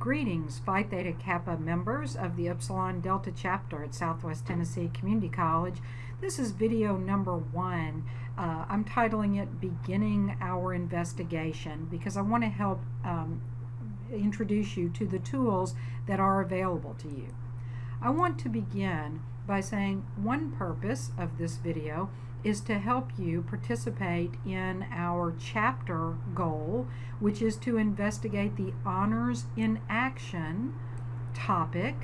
Greetings, Phi Theta Kappa members of the Upsilon Delta Chapter at Southwest Tennessee Community College. This is video number 1. I'm titling it Beginning Our Investigation because I want to help introduce you to the tools that are available to you. I want to begin by saying one purpose of this video is to help you participate in our chapter goal, which is to investigate the Honors in Action topic.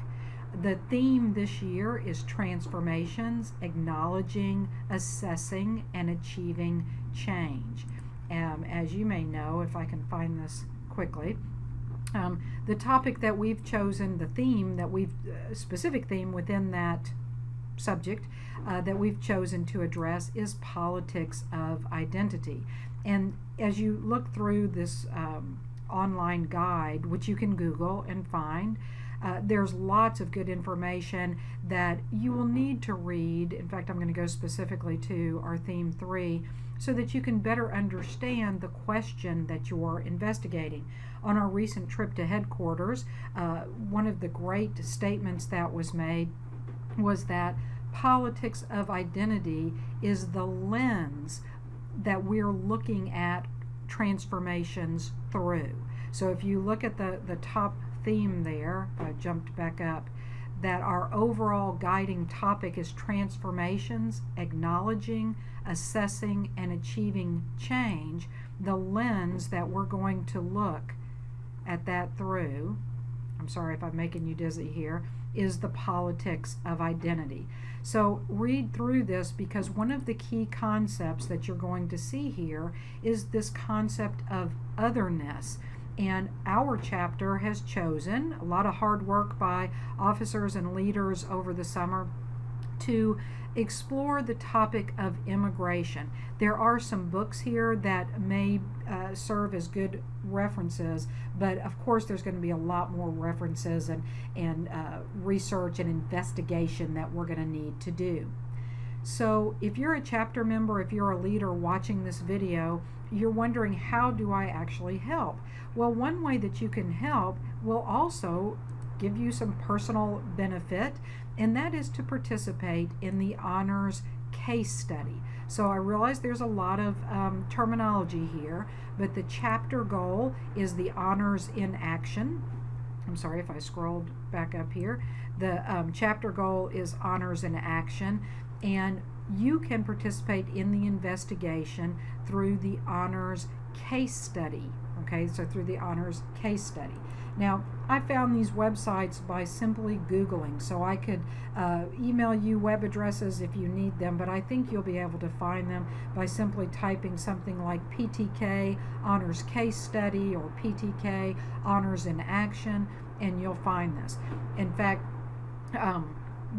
The theme this year is transformations, acknowledging, assessing, and achieving change. As you may know, if I can find this quickly, the topic that we've chosen, the theme that we've, specific theme within that subject that we've chosen to address is politics of identity. And as you look through this online guide, which you can Google and find, there's lots of good information that you will need to read. In fact, I'm going to go specifically to our theme 3 so that you can better understand the question that you're investigating. On our recent trip to headquarters, one of the great statements that was made was that politics of identity is the lens that we're looking at transformations through. So if you look at the top theme there, I jumped back up, that our overall guiding topic is transformations, acknowledging, assessing, and achieving change. The lens that we're going to look at that through, I'm sorry if I'm making you dizzy here, is the politics of identity. So read through this because one of the key concepts that you're going to see here is this concept of otherness. And our chapter has chosen, a lot of hard work by officers and leaders over the summer, to explore the topic of immigration. There are some books here that may serve as good references, but of course there's going to be a lot more references and research and investigation that we're going to need to do. So if you're a chapter member, if you're a leader watching this video, you're wondering, how do I actually help? Well, one way that you can help will also give you some personal benefit, and that is to participate in the honors case study. So I realize there's a lot of terminology here, but the chapter goal is the honors in action. I'm sorry if I scrolled back up here. The chapter goal is honors in action, and you can participate in the investigation through the honors case study. Okay, so through the honors case study. Now, I found these websites by simply Googling, so I could email you web addresses if you need them, but I think you'll be able to find them by simply typing something like PTK Honors Case Study or PTK Honors in Action, and you'll find this. In fact,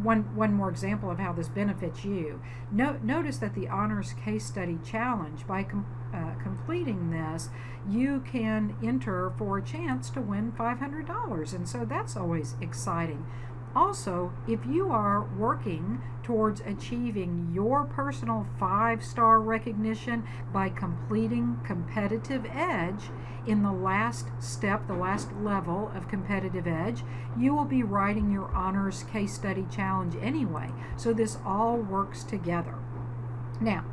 one more example of how this benefits you. Notice that the Honors Case Study Challenge, by completing this, you can enter for a chance to win $500, and so that's always exciting. Also, if you are working towards achieving your personal 5-star recognition by completing Competitive Edge, in the last step, the last level of Competitive Edge, you will be writing your Honors Case Study Challenge anyway. So this all works together. Now,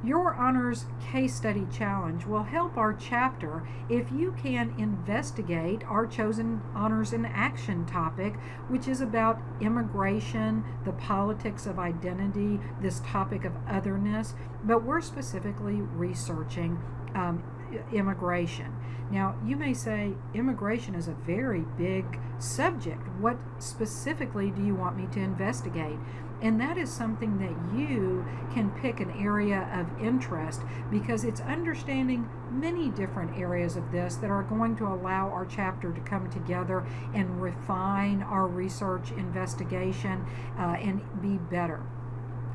your Honors Case Study Challenge will help our chapter if you can investigate our chosen Honors in Action topic, which is about immigration, the politics of identity, this topic of otherness, but we're specifically researching immigration. Now, you may say immigration is a very big subject. What specifically do you want me to investigate? And that is something that you can pick an area of interest, because it's understanding many different areas of this that are going to allow our chapter to come together and refine our research investigation and be better.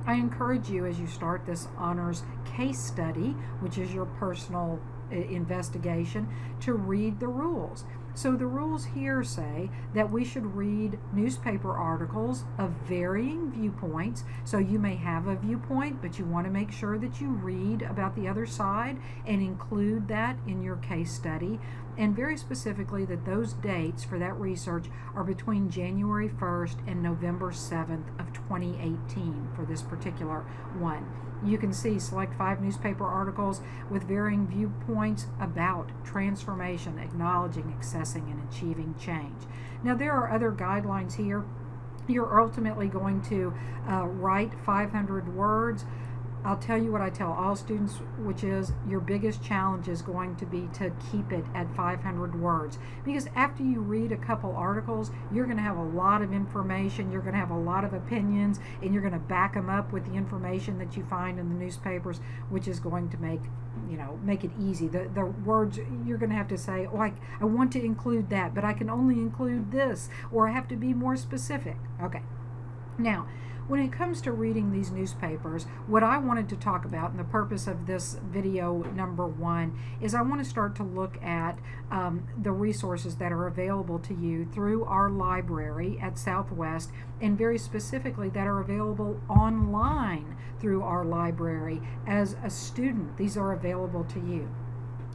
I encourage you, as you start this honors case study, which is your personal investigation, to read the rules. So the rules here say that we should read newspaper articles of varying viewpoints. So you may have a viewpoint, but you want to make sure that you read about the other side and include that in your case study. and very specifically that those dates for that research are between January 1st and November 7th of 2018 for this particular one. You can see select 5 newspaper articles with varying viewpoints about transformation, acknowledging, accessing, and achieving change. Now there are other guidelines here. You're ultimately going to write 500 words. I'll tell you what I tell all students, which is your biggest challenge is going to be to keep it at 500 words. Because after you read a couple articles, you're going to have a lot of information, you're going to have a lot of opinions, and you're going to back them up with the information that you find in the newspapers, which is going to make it easy. The words, you're going to have to say, oh, I want to include that, but I can only include this, or I have to be more specific. Okay. Now, when it comes to reading these newspapers, what I wanted to talk about, and the purpose of this video number 1, is I want to start to look at the resources that are available to you through our library at Southwest, and very specifically that are available online through our library. As a student, these are available to you.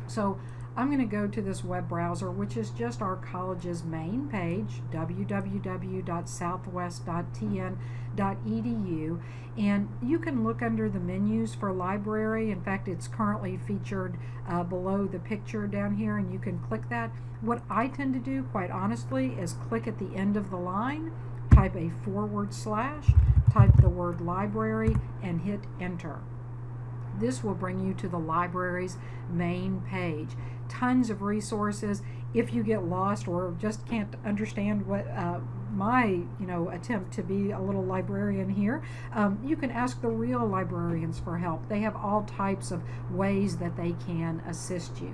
So I'm going to go to this web browser, which is just our college's main page, www.southwest.tn.edu, and you can look under the menus for library. In fact, it's currently featured below the picture down here, and you can click that. What I tend to do, quite honestly, is click at the end of the line, type a /, type the word library, and hit enter. This will bring you to the library's main page. Tons of resources. If you get lost or just can't understand what my attempt to be a little librarian here, you can ask the real librarians for help. They have all types of ways that they can assist you.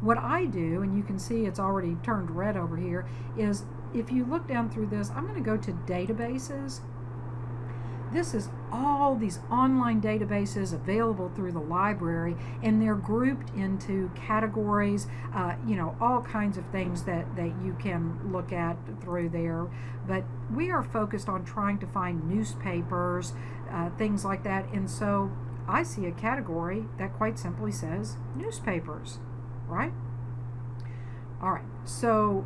What I do, and you can see it's already turned red over here, is if you look down through this, I'm going to go to databases. This is all these online databases available through the library, and they're grouped into categories, all kinds of things that you can look at through there. But we are focused on trying to find newspapers, things like that, and so I see a category that quite simply says newspapers, right? All right, so,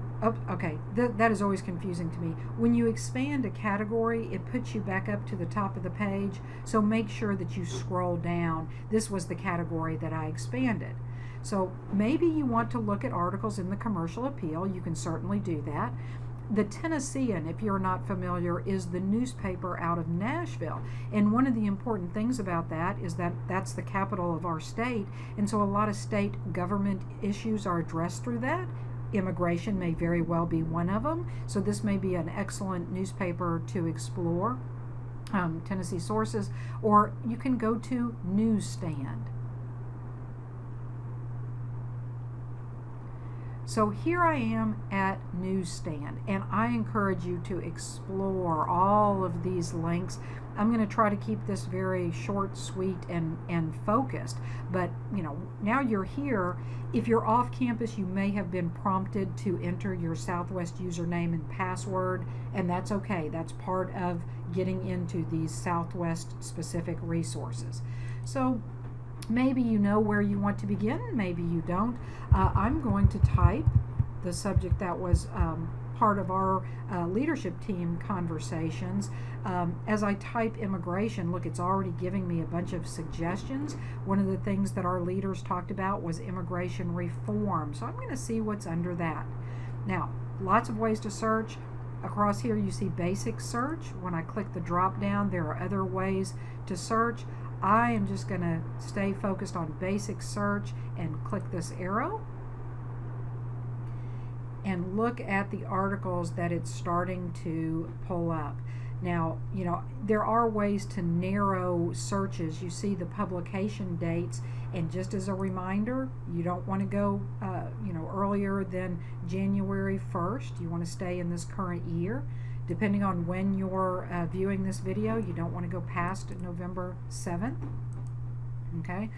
okay, that is always confusing to me. When you expand a category, it puts you back up to the top of the page, so make sure that you scroll down. This was the category that I expanded. So maybe you want to look at articles in the Commercial Appeal. You can certainly do that. The Tennessean, if you're not familiar, is the newspaper out of Nashville. And one of the important things about that is that that's the capital of our state. And so a lot of state government issues are addressed through that. Immigration may very well be one of them. So this may be an excellent newspaper to explore. Tennessee Sources, or you can go to Newsstand. So here I am at Newsstand, and I encourage you to explore all of these links. I'm going to try to keep this very short, sweet, and focused. But, now you're here. If you're off campus, you may have been prompted to enter your Southwest username and password, and that's okay. That's part of getting into these Southwest-specific resources. So maybe you know where you want to begin, maybe you don't. I'm going to type the subject that was part of our leadership team conversations. As I type immigration, look, it's already giving me a bunch of suggestions. One of the things that our leaders talked about was immigration reform. So I'm going to see what's under that. Now, lots of ways to search. Across here you see basic search. When I click the drop down, there are other ways to search. I am just going to stay focused on basic search and click this arrow and look at the articles that it's starting to pull up. Now, there are ways to narrow searches. You see the publication dates, and just as a reminder, you don't want to go earlier than January 1st. You want to stay in this current year. Depending on when you're viewing this video, you don't want to go past November 7th, okay?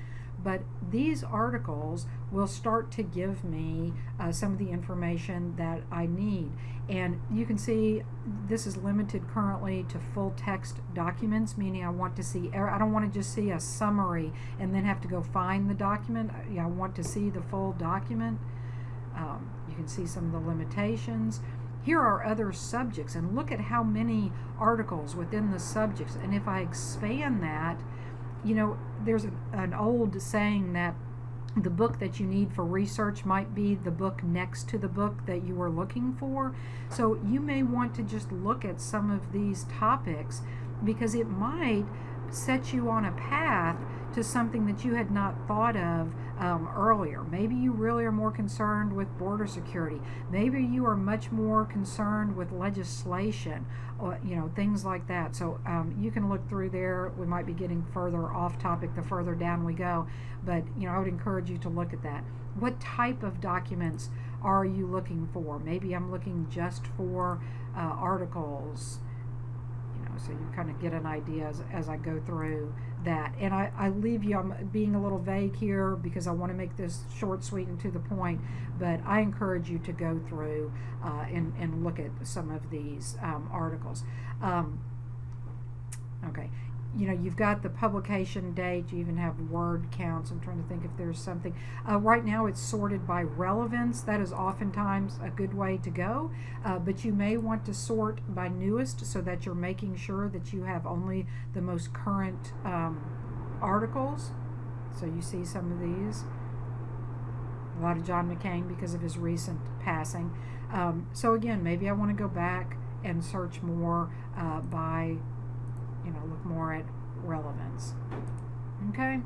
But these articles will start to give me some of the information that I need. And you can see this is limited currently to full text documents, meaning I want to see, I don't want to just see a summary and then have to go find the document. I want to see the full document. You can see some of the limitations. Here are other subjects, and look at how many articles within the subjects. And if I expand that, there's an old saying that the book that you need for research might be the book next to the book that you were looking for. So you may want to just look at some of these topics, because it might set you on a path to something that you had not thought of earlier. Maybe you really are more concerned with border security. Maybe you are much more concerned with legislation, or things like that. So you can look through there. We might be getting further off topic the further down we go, but I would encourage you to look at that. What type of documents are you looking for? Maybe I'm looking just for articles. So you kind of get an idea as I go through that. And I leave you, I'm being a little vague here because I want to make this short, sweet, and to the point, but I encourage you to go through and look at some of these articles. Okay. You've got the publication date. You even have word counts. I'm trying to think if there's something. Right now it's sorted by relevance. That is oftentimes a good way to go. But you may want to sort by newest so that you're making sure that you have only the most current articles. So you see some of these. A lot of John McCain because of his recent passing. So again, maybe I want to go back and search more by look more at relevance. Okay,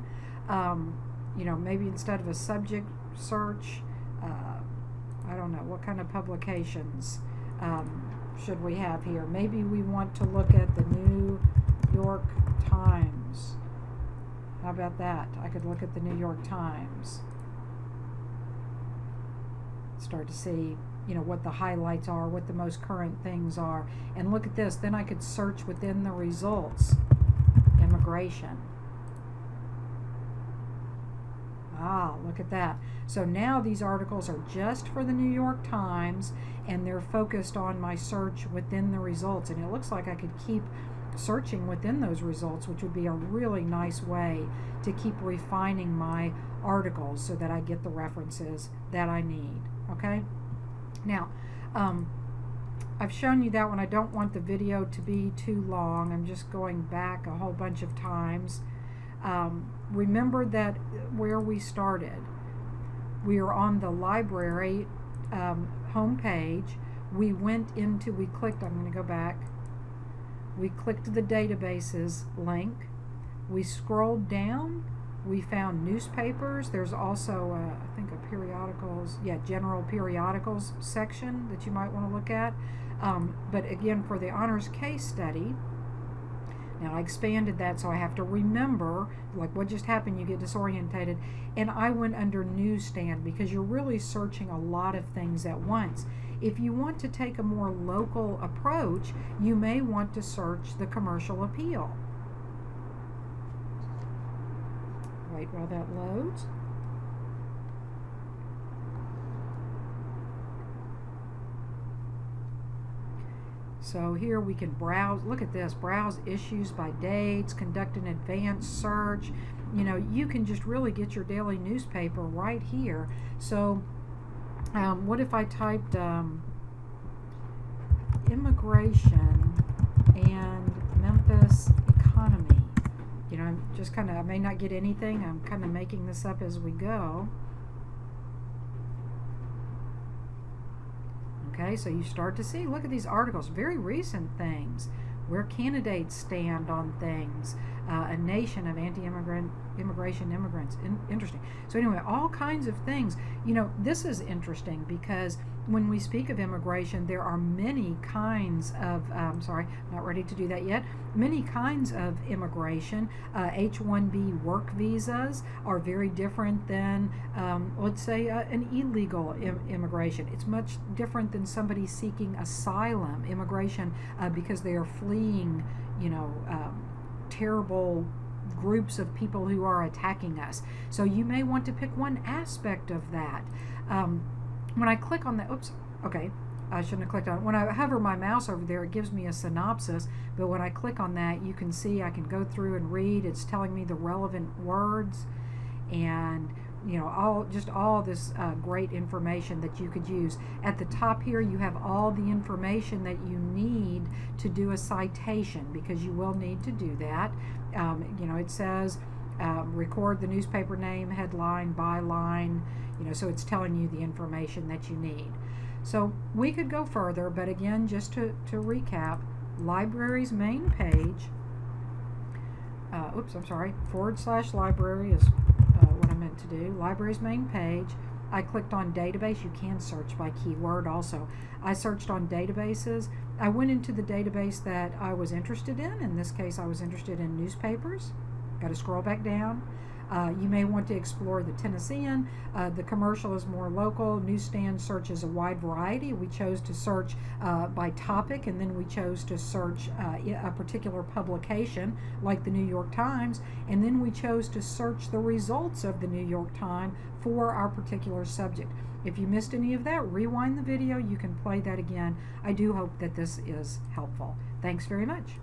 maybe instead of a subject search, I don't know what kind of publications should we have here. Maybe we want to look at the New York Times. How about that? I could look at the New York Times. Start to see what the highlights are, what the most current things are. And look at this, then I could search within the results. Immigration. Look at that. So now these articles are just for the New York Times, and they're focused on my search within the results. And it looks like I could keep searching within those results, which would be a really nice way to keep refining my articles so that I get the references that I need. Okay? Now, I've shown you that one. I don't want the video to be too long. I'm just going back a whole bunch of times. Remember that where we started, we are on the library homepage. We clicked, I'm going to go back. We clicked the databases link. We scrolled down. We found newspapers. There's also, I think, a periodicals, general periodicals section that you might want to look at. But again, for the honors case study, now I expanded that so I have to remember, like what just happened, you get disorientated. And I went under Newsstand because you're really searching a lot of things at once. If you want to take a more local approach, you may want to search the commercial appeal. Wait while that loads. So here we can browse, look at this, browse issues by dates, conduct an advanced search. You can just really get your daily newspaper right here. So what if I typed immigration and Memphis economy? I'm just I may not get anything. I'm kind of making this up as we go. Okay, so you start to see, look at these articles, very recent things, where candidates stand on things, a nation of immigration immigrants. Interesting. So anyway, all kinds of things. This is interesting because when we speak of immigration, there are many kinds of, sorry, not ready to do that yet, many kinds of immigration. H-1B work visas are very different than, let's say, an illegal immigration. It's much different than somebody seeking asylum, immigration, because they are fleeing, terrible groups of people who are attacking us. So you may want to pick one aspect of that. When I click on the, I shouldn't have clicked on it. When I hover my mouse over there, it gives me a synopsis, but when I click on that, you can see I can go through and read. It's telling me the relevant words, and all this great information that you could use. At the top here, you have all the information that you need to do a citation, because you will need to do that. It says record the newspaper name, headline, byline, so it's telling you the information that you need. So we could go further, but again, just to recap, library's main page, /library is what I meant to do. Library's main page, I clicked on database. You can search by keyword also. I searched on databases. I went into the database that I was interested in. In this case, I was interested in newspapers. Got to scroll back down. You may want to explore the Tennessean. The commercial is more local. Newsstand searches a wide variety. We chose to search by topic, and then we chose to search a particular publication like the New York Times, and then we chose to search the results of the New York Times for our particular subject. If you missed any of that, rewind the video. You can play that again. I do hope that this is helpful. Thanks very much.